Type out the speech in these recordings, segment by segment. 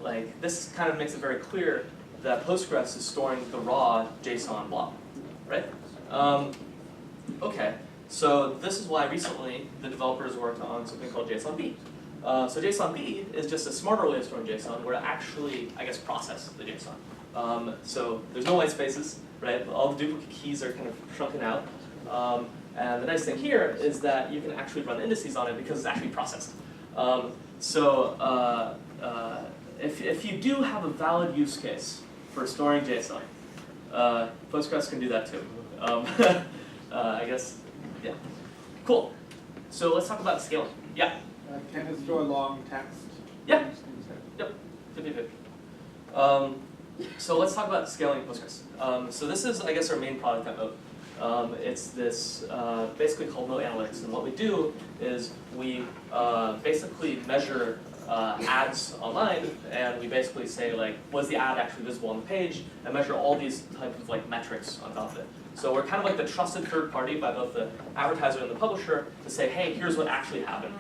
like this kind of makes it very clear that Postgres is storing the raw JSON blob, right? Okay, so this is why recently the developers worked on something called JSONB. So JSONB is just a smarter way of storing JSON where it actually, I guess, process the JSON. So there's no white spaces, right? All the duplicate keys are kind of shrunken out. And the nice thing here is that you can actually run indices on it because it's actually processed. If you do have a valid use case for storing JSON, Postgres can do that too. I guess, yeah. Cool. So let's talk about scaling. Yeah. Can it store long text? Yeah. Yep. So let's talk about scaling Postgres. So this is, I guess, our main product at Moat. It's this basically called Moat Analytics, and what we do is we basically measure ads online, and we basically say like, was the ad actually visible on the page, and measure all these types of like metrics on top of it. So we're kind of like the trusted third party by both the advertiser and the publisher to say, hey, here's what actually happened.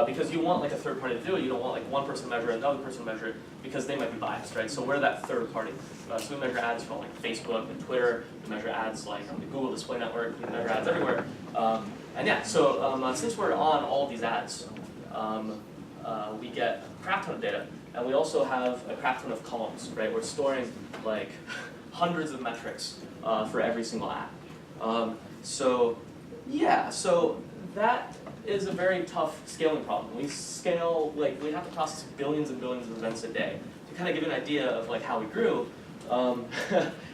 Because you want like a third party to do it, you don't want like one person to measure it, another person to measure it, because they might be biased, right? So we're that third party. So we measure ads from like Facebook and Twitter, we measure ads like on the Google Display Network, we measure ads everywhere. And yeah, so since we're on all these ads, we get a crap ton of data, and we also have a crap ton of columns, right? We're storing like hundreds of metrics for every single ad. So that is a very tough scaling problem. We scale, like we have to process billions and billions of events a day. To kind of give you an idea of like how we grew,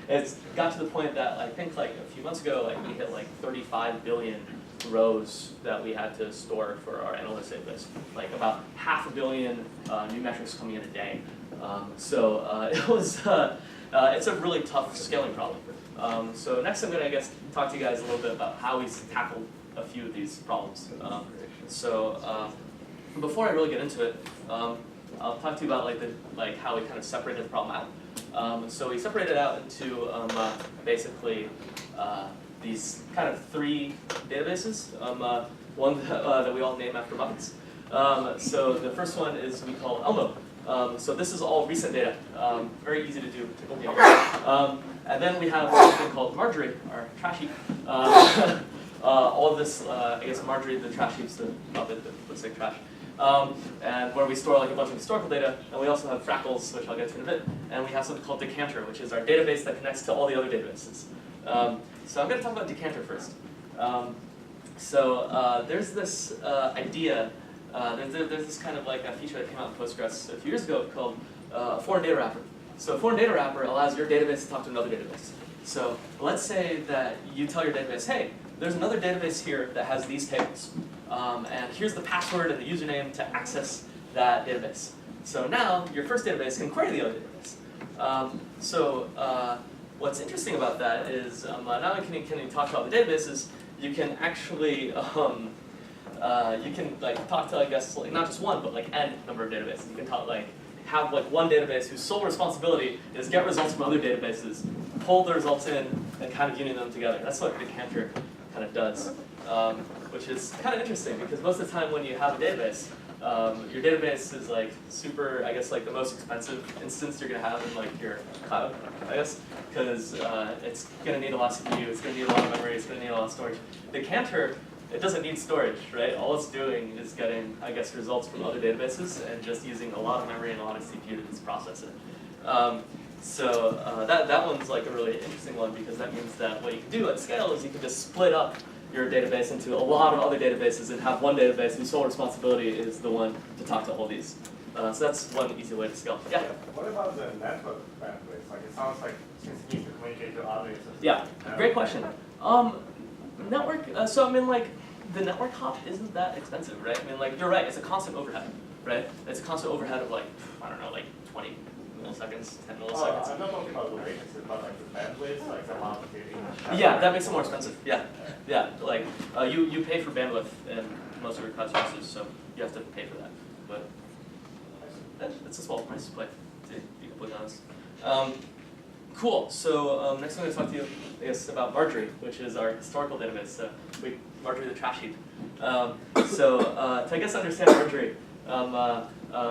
it's got to the point that I think like a few months ago, like we hit like 35 billion rows that we had to store for our analytics database. Like about 500 million new metrics coming in a day. It was, it's a really tough scaling problem. So next I'm going to, I guess, talk to you guys a little bit about how we tackled a few of these problems. Before I really get into it, I'll talk to you about like how we kind of separated the problem out. So we separated out into basically these kind of three databases. One that we all name after buckets. So the first one is we call Elmo. So this is all recent data. Very easy to do. And then we have something called Marjorie, our trash heap. All of this, I guess Marjorie, the trash heap's the bucket that looks like trash. And where we store like a bunch of historical data, and we also have Frackles, which I'll get to in a bit, and we have something called Decanter, which is our database that connects to all the other databases. So I'm going to talk about Decanter first. There's this idea, there's this kind of like a feature that came out in Postgres a few years ago called a foreign data wrapper. So a foreign data wrapper allows your database to talk to another database. So let's say that you tell your database, hey, there's another database here that has these tables. And here's the password and the username to access that database. So now your first database can query the other database. What's interesting about that is not only can you talk to all the databases, you can actually you can like talk to, I guess, like not just one, but like n number of databases. You can talk like have like one database whose sole responsibility is get results from other databases, pull the results in, and kind of union them together. That's what Decanter kind of does, which is kind of interesting because most of the time when you have a database, your database is like super, I guess, like the most expensive instance you're going to have in like your cloud, I guess, because it's going to need a lot of CPU, it's going to need a lot of memory, it's going to need a lot of storage. Decanter, it doesn't need storage, right? All it's doing is getting, I guess, results from other databases and just using a lot of memory and a lot of CPU to just process it. That one's like a really interesting one because that means that what you can do at scale is you can just split up your database into a lot of other databases and have one database whose sole responsibility is the one to talk to all these. So that's one easy way to scale. Yeah? What about the network bandwidth? Like it sounds like since you need to communicate to others. Yeah, great question. Network, so I mean like, the network hop isn't that expensive, right? I mean like, you're right, it's a constant overhead, right? It's a constant overhead of like, I don't know, like 20 milliseconds, 10 milliseconds. I'm not talking about the latency, but like the bandwidth, like the amount of data. Yeah, that makes it more expensive, yeah. Yeah, like, you pay for bandwidth in most of your cloud services, so you have to pay for that. But it's a small price to play, to be completely honest. Cool, so next I'm going to talk to you, I guess, about Marjorie, which is our historical database. Marjorie the trash heap. To I guess understand Marjorie,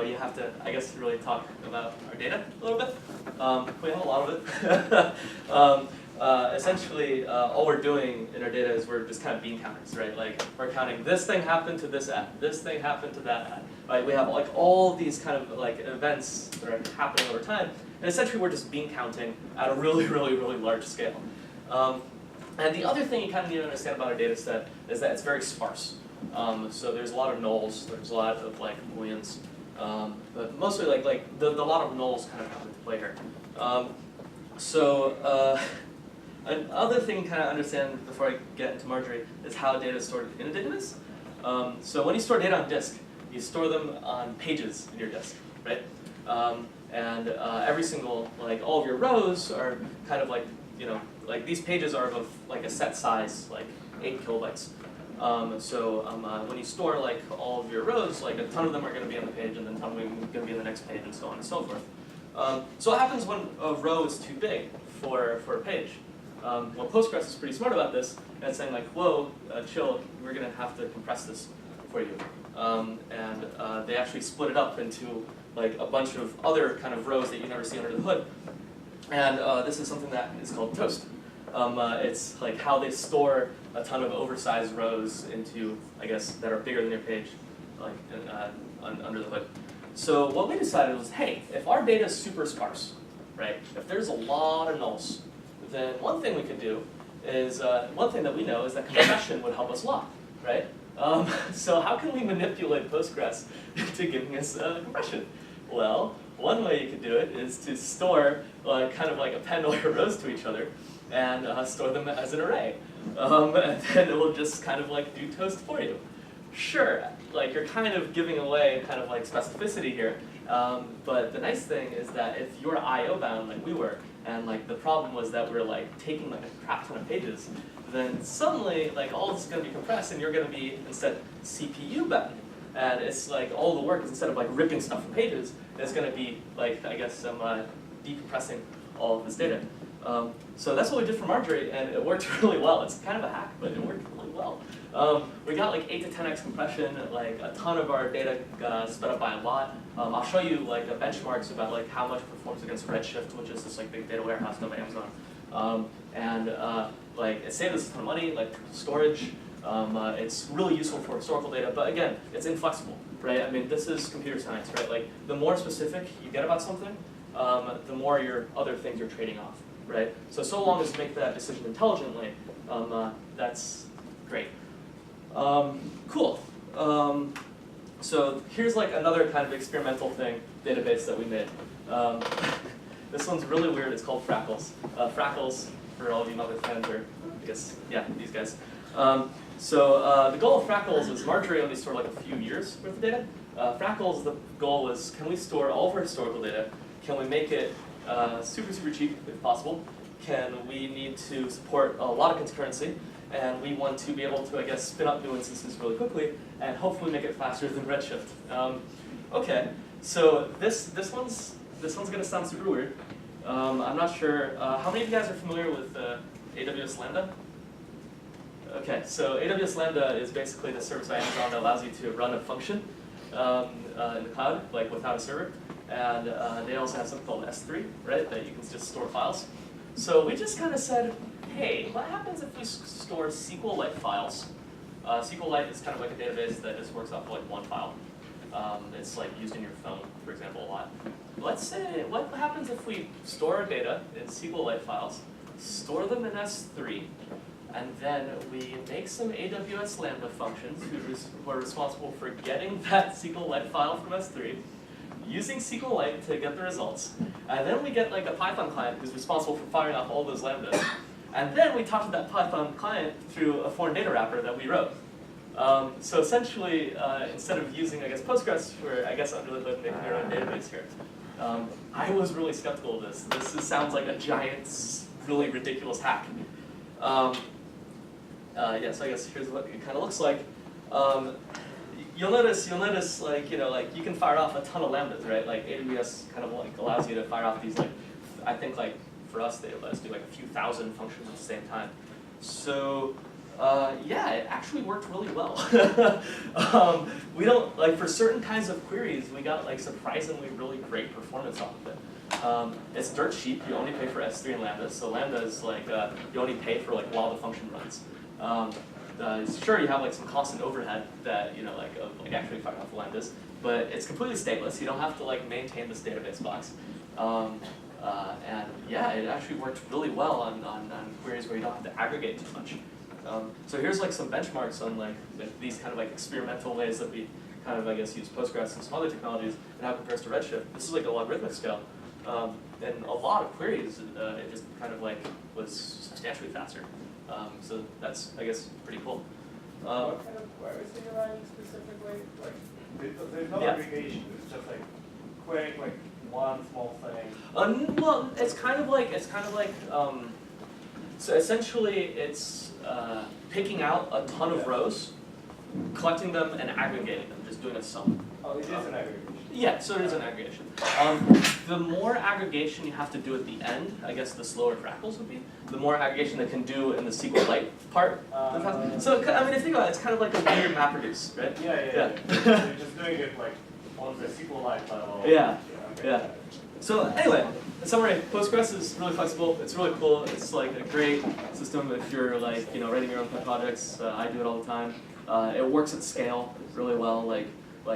you have to, I guess, really talk about our data a little bit. We have a lot of it. Essentially, all we're doing in our data is we're just kind of bean counters, right? Like, we're counting this thing happened to this ad, this thing happened to that ad, right? We have like all these kind of like events that are happening over time, and essentially we're just bean counting at a really, really, really large scale. And the other thing you kind of need to understand about our data set is that it's very sparse. So there's a lot of nulls, there's a lot of like booleans, but mostly the lot of nulls kind of come into play here. Another thing to kind of understand before I get into Marjorie is how data is stored in a database. So when you store data on disk, you store them on pages in your disk, right? Every single, like all of your rows are kind of like, like these pages are of like a set size, like 8 kilobytes. When you store like all of your rows, like a ton of them are going to be on the page, and then a ton of them are going to be on the next page, and so on and so forth. So what happens when a row is too big for a page? Well, Postgres is pretty smart about this, and it's saying like, whoa, chill, we're going to have to compress this for you. They actually split it up into like a bunch of other kind of rows that you never see under the hood. And this is something that is called toast. It's like how they store a ton of oversized rows into, I guess, that are bigger than your page, like under the hood. So what we decided was, hey, if our data is super sparse, right? If there's a lot of nulls, then one thing we could do is, one thing that we know is that compression would help us a lot, right? So how can we manipulate Postgres into giving us compression? Well, one way you could do it is to store, kind of like append all your rows to each other and store them as an array. And then it will just kind of like do toast for you. Sure, like you're kind of giving away kind of like specificity here, but the nice thing is that if you're I/O bound like we were, and like the problem was that we're like taking like a crap ton of pages, then suddenly like all this is going to be compressed, and you're going to be instead CPU bound. And it's like all the work is instead of like ripping stuff from pages, it's going to be like, I guess, decompressing all of this data. So that's what we did for Marjorie, and it worked really well. It's kind of a hack, but it worked really well. We got like 8 to 10x compression, like a ton of our data got sped up by a lot. I'll show you like benchmarks about like how much it performs against Redshift, which is this like big data warehouse done by Amazon. Like it saved us a ton of money, like storage. It's really useful for historical data, but again, it's inflexible, right? I mean, this is computer science, right? Like the more specific you get about something, the more your other things you're trading off, right? So long as you make that decision intelligently, that's great. Cool. So here's like another kind of experimental database that we made. This one's really weird. It's called Frackles. Frackles, for all of you Mother fans, are, I guess, yeah, these guys. The goal of Frackles is Marjorie only stored like a few years worth of data. Frackles, the goal was, can we store all of our historical data? Can we make it super, super cheap if possible? Can we need to support a lot of concurrency? And we want to be able to, I guess, spin up new instances really quickly and hopefully make it faster than Redshift. Okay, so this one's going to sound super weird. I'm not sure. How many of you guys are familiar with AWS Lambda? Okay, so AWS Lambda is basically the service by Amazon that allows you to run a function in the cloud, like without a server. And they also have something called S3, right, that you can just store files. So we just kind of said, hey, what happens if we store SQLite files? SQLite is kind of like a database that just works off like one file. It's like used in your phone, for example, a lot. Let's say, what happens if we store our data in SQLite files, store them in S3, and then we make some AWS Lambda functions who are responsible for getting that SQLite file from S3, using SQLite to get the results, and then we get like a Python client who's responsible for firing off all those lambdas. And then we talk to that Python client through a foreign data wrapper that we wrote. So essentially, instead of using, I guess, Postgres for, I guess, under the hood making your own database here, I was really skeptical of this. This sounds like a giant, really ridiculous hack. So I guess here's what it kind of looks like. You'll notice, like, like you can fire off a ton of lambdas, right? Like AWS kind of like allows you to fire off these, like, I think like for us they let us do like a few thousand functions at the same time. So Yeah, it actually worked really well. We don't, like for certain kinds of queries, we got like surprisingly really great performance off of it. It's dirt cheap, you only pay for S3 and Lambda, so Lambda is like, you only pay for like while the function runs. Sure, you have like some cost and overhead that, you know, like actually firing off the Lambdas, but it's completely stateless, you don't have to like maintain this database box. And yeah, it actually worked really well on queries where you don't have to aggregate too much. So here's like some benchmarks on like these kind of like experimental ways that we kind of, I guess, use Postgres and some other technologies and how it compares to Redshift. This is like a logarithmic scale. And a lot of queries, it just kind of like was substantially faster. So that's, I guess, pretty cool. What kind of queries are you writing specifically? Like, there's no Yeah. aggregation, it's just like querying like one small thing. Well, it's kind of like, so essentially it's picking out a ton of rows, collecting them and aggregating them, just doing a sum. Oh, it is an aggregation. Yeah, so it is an aggregation. The more aggregation you have to do at the end, I guess the slower Crackles would be, the more aggregation they can do in the SQLite part. So, I mean, if you think about it, it's kind of like a weird MapReduce, right? Yeah. So you're just doing it like on the SQLite level. Yeah. Okay. Yeah. So anyway, in summary, Postgres is really flexible. It's really cool. It's like a great system if you're like, you know, writing your own pet projects. I do it all the time. It works at scale really well, like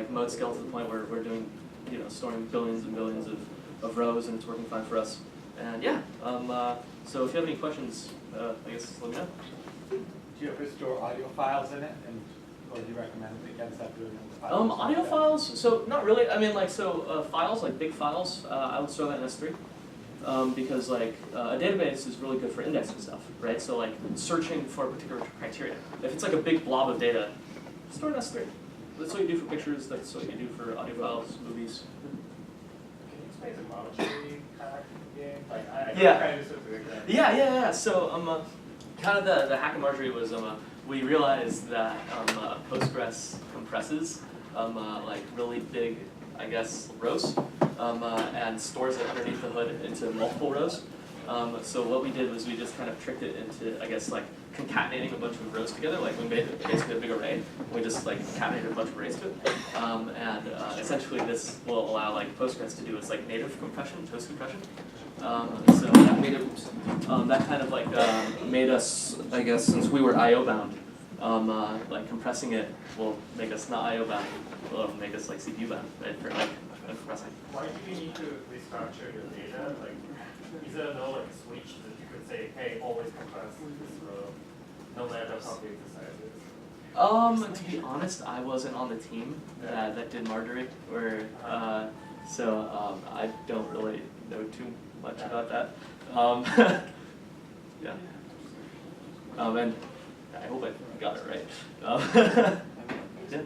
mode scale to the point where we're doing, you know, storing billions and billions of rows, and it's working fine for us. And yeah, so if you have any questions, I guess let me know. Do you ever store audio files in it, or do you recommend against that doing files? Audio files, so not really. I mean, like, so files, like big files, I would store that in S3. Because like a database is really good for indexing stuff, right? So like searching for a particular criteria. If it's like a big blob of data, store it in S3. That's what you do for pictures, that's what you do for audio files, movies. Can you explain the monetary hack game? Like, I Yeah. kind of used to do it. Yeah. So kind of the hack and Marjorie was we realized that Postgres compresses like really big, I guess, rows and stores it underneath the hood into multiple rows. So what we did was we just kind of tricked it into, I guess, like concatenating a bunch of rows together. Like we made it basically a big array. We just like concatenated a bunch of arrays to it. Essentially this will allow like Postgres to do its like native compression, toast compression. So that made it, that kind of like made us, I guess, since we were I/O bound, like compressing it will make us not I/O bound. Will make us like CPU bound, right? For like compressing. Why do you need to restructure your data? Like, is there no like switch that you could say, hey, always compress this row, no matter how big the size is? To be honest, I wasn't on the team that did Marjorie, so I don't really know too much about that. Yeah. And I hope I got it right. Yeah.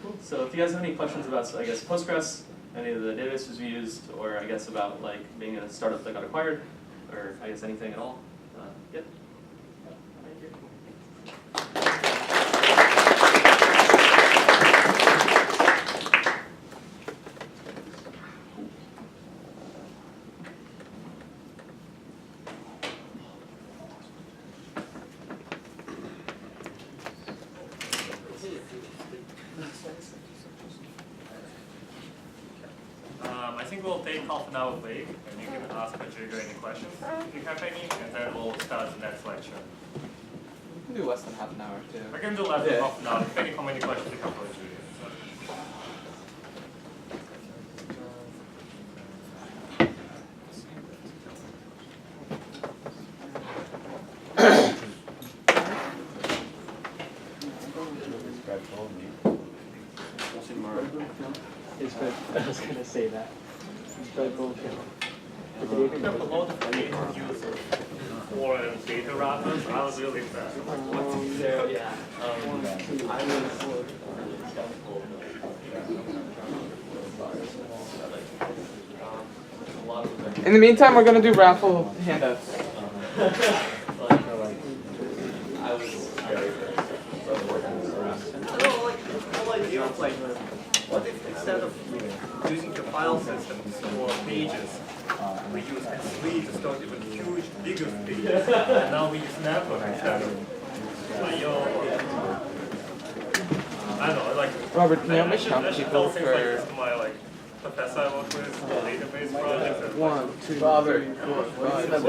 Cool. So if you guys have any questions about, I guess, Postgres, any of the databases we used, or I guess about like being a startup that got acquired, or I guess anything at all, yeah. Thank you. I think we'll take half an hour break, and you can ask Patrick any questions if you have any, and then we'll start the next lecture. We can do less than half an hour too. I can do less than half an hour, depending how many questions you have for Patrick. I was gonna say that. Below the page use of foreign data wrappers, I was really impressed. So yeah, I was In the meantime, we're gonna do raffle handouts. I was No, like the whole idea of like, what if instead of using the file systems for pages, we use S3 to store even huge, bigger pages, and now we use network instead of But you'll, I don't know, like. Robert, can you help me I should count tell people things like this for to my like professor I work with, database projects. And, 1, 2, 3, 4, 5, 6.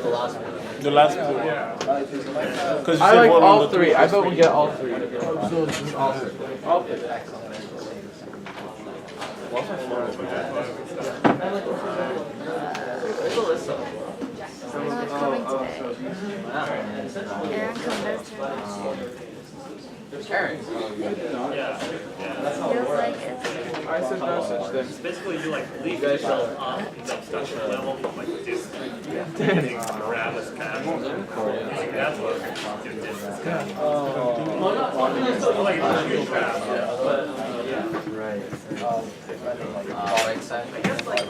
The last one. The last two. yeah. Because you I said like one on all the three. I bet we'll get all three. All three. Aaron converts her. Aaron. Yeah. Feels like it's. I said no such thing. Basically, you like leave yourself up in the abstraction level, like this, taking grab as cache. Like that's what your distance cache. Like a huge grab. Right. I guess like